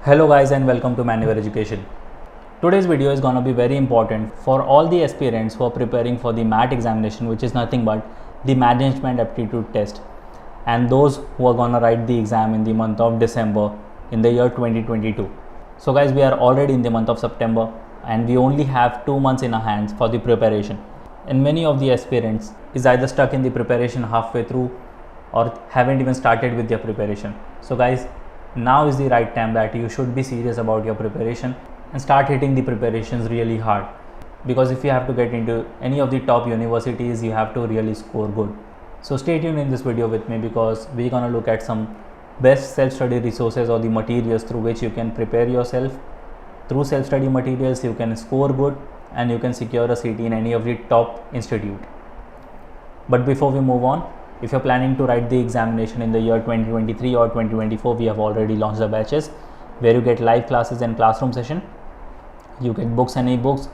Hello guys and welcome to Manual Education. Today's video is gonna be very important for all the aspirants who are preparing for the MAT examination, which is nothing but the Management Aptitude Test, and those who are gonna write the exam in the month of December in the year 2022. So guys, we are already in the month of September and we only have 2 months in our hands for the preparation. And many of the aspirants is either stuck in the preparation halfway through or haven't even started with their preparation. So guys, now is the right time that you should be serious about your preparation and start hitting the preparations really hard, because if you have to get into any of the top universities, you have to really score good. So stay tuned in this video with me, because we're gonna look at some best self-study resources or the materials through which you can prepare yourself. Through self-study materials you can score good and you can secure a seat in any of the top institute. But before we move on, if you're planning to write the examination in the year 2023 or 2024, we have already launched the batches where you get live classes and classroom session. You get books and ebooks,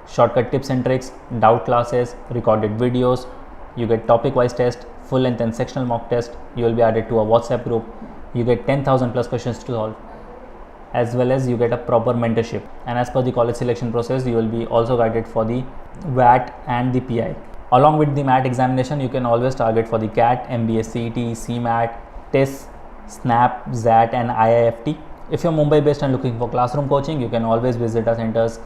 shortcut tips and tricks, doubt classes, recorded videos. You get topic wise test, full length and sectional mock test. You will be added to a WhatsApp group. You get 10,000 plus questions to solve, as well as you get a proper mentorship. And as per the college selection process, you will be also guided for the VAT and the PI. Along with the MAT examination, you can always target for the CAT, MBA CAT, CMAT, TEST, SNAP, ZAT and IIFT. If you're Mumbai based and looking for classroom coaching, you can always visit our centers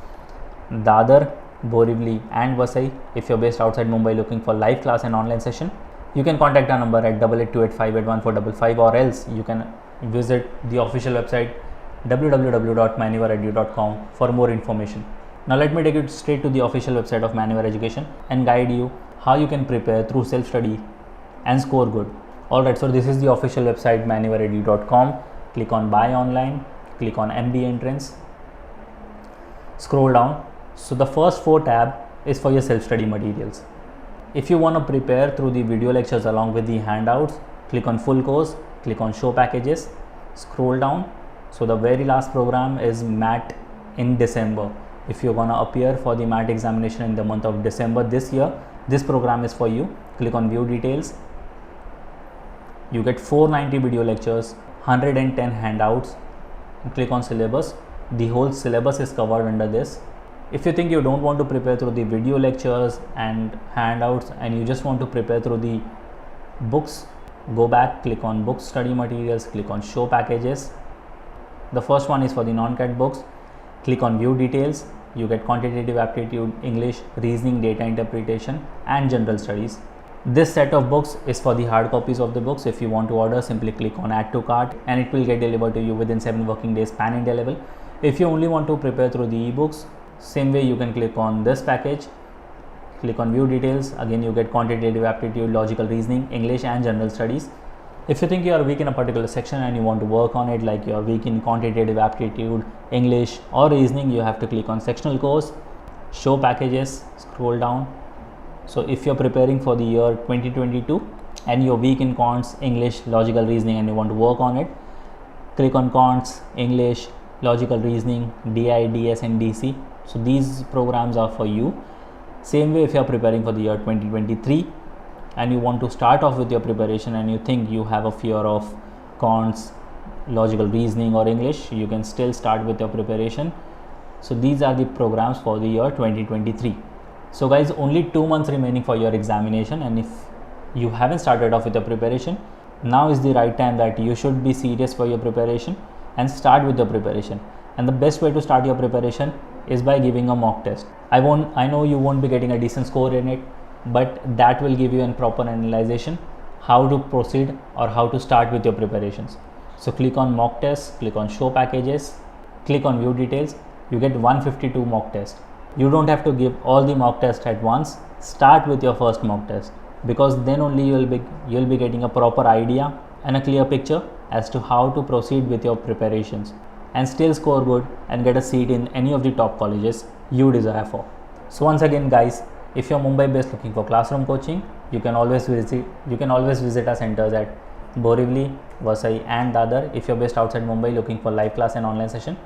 Dadar, Borivali and Vasai. If you're based outside Mumbai looking for live class and online session, you can contact our number at 8828581455, or else you can visit the official website www.manualedu.com for more information. Now let me take you straight to the official website of Manual Education and guide you how you can prepare through self-study and score good. Alright, so this is the official website manualedu.com. Click on buy online, click on MBA entrance, scroll down. So the first 4 tab is for your self-study materials. If you want to prepare through the video lectures along with the handouts, click on full course, click on show packages, scroll down. So the very last program is MAT in December. If you're gonna appear for the MAT examination in the month of December this year, this program is for you. Click on view details. You get 490 video lectures, 110 handouts. Click on syllabus. The whole syllabus is covered under this. If you think you don't want to prepare through the video lectures and handouts and you just want to prepare through the books, go back, click on books, study materials, click on show packages. The first one is for the non-CAT books. Click on view details. You get quantitative aptitude, English, reasoning, data interpretation and general studies. This set of books is for the hard copies of the books. If you want to order, simply click on add to cart and it will get delivered to you within 7 working days pan India level. If you only want to prepare through the ebooks, same way you can click on this package, click on view details. Again you get quantitative aptitude, logical reasoning, English and general studies. If you think you are weak in a particular section and you want to work on it, like you are weak in quantitative aptitude, English or reasoning, you have to click on sectional course, show packages, scroll down. So if you're preparing for the year 2022 and you're weak in quants, English, logical reasoning and you want to work on it, click on quants, English, logical reasoning, DI, DS and DC. So these programs are for you. Same way if you're preparing for the year 2023 and you want to start off with your preparation and you think you have a fear of quants, logical reasoning or English, you can still start with your preparation. So these are the programs for the year 2023. So guys, only 2 months remaining for your examination, and if you haven't started off with your preparation, now is the right time that you should be serious for your preparation and start with your preparation. And the best way to start your preparation is by giving a mock test. I know you won't be getting a decent score in it, but that will give you a proper analyzation how to proceed or how to start with your preparations. So click on mock test, click on show packages, click on view details. You get 152 mock tests. You don't have to give all the mock tests at once. Start with your first mock test, because then only you'll be getting a proper idea and a clear picture as to how to proceed with your preparations and still score good and get a seat in any of the top colleges you desire for. So once again guys, if you're Mumbai based looking for classroom coaching, you can always visit our centers at Borivali, Vasai and Dadar. If you're based outside Mumbai looking for live class and online session,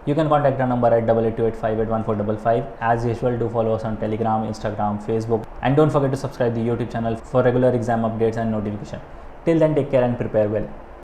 you can contact our number at 8828581455. As usual, do follow us on Telegram, Instagram, Facebook, and don't forget to subscribe the YouTube channel for regular exam updates and notification. Till then, take care and prepare well.